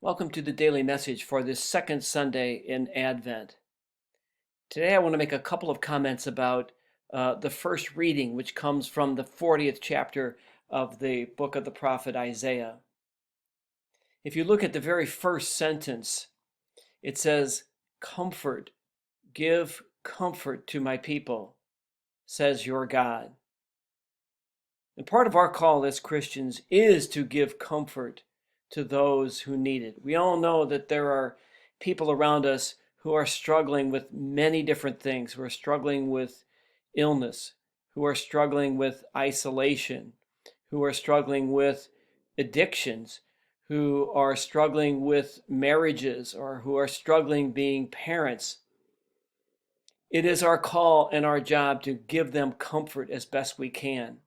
Welcome to the daily message for this second Sunday in Advent. Today I want to make a couple of comments about the first reading, which comes from the 40th chapter of the book of the prophet Isaiah. If you look at the very first sentence, it says, "Comfort, give comfort to my people, says your God." And part of our call as Christians is to give comfort to those who need it. We all know that there are people around us who are struggling with many different things, who are struggling with illness, who are struggling with isolation, who are struggling with addictions, who are struggling with marriages, or who are struggling being parents. It is our call and our job to give them comfort as best we can.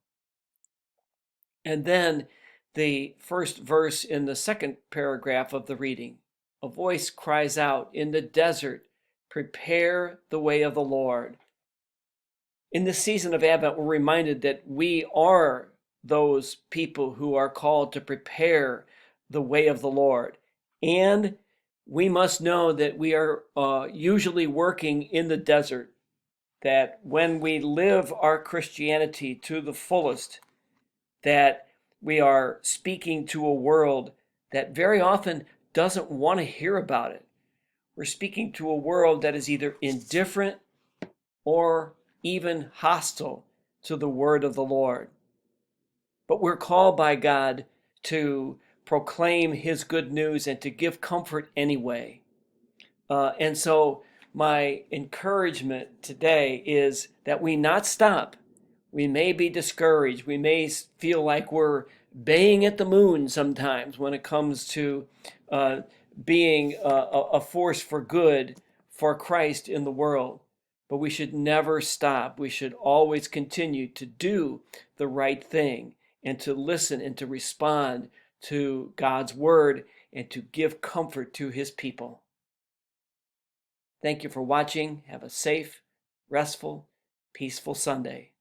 And then the first verse in the second paragraph of the reading, a voice cries out, "In the desert, prepare the way of the Lord." In this season of Advent, we're reminded that we are those people who are called to prepare the way of the Lord. And we must know that we are usually working in the desert, that when we live our Christianity to the fullest, that we are speaking to a world that very often doesn't want to hear about it. We're speaking to a world that is either indifferent or even hostile to the word of the Lord. But we're called by God to proclaim his good news and to give comfort anyway. And so my encouragement today is that we not stop. We may be discouraged. We may feel like we're baying at the moon sometimes when it comes to being a force for good for Christ in the world. But we should never stop. We should always continue to do the right thing and to listen and to respond to God's word and to give comfort to his people. Thank you for watching. Have a safe, restful, peaceful Sunday.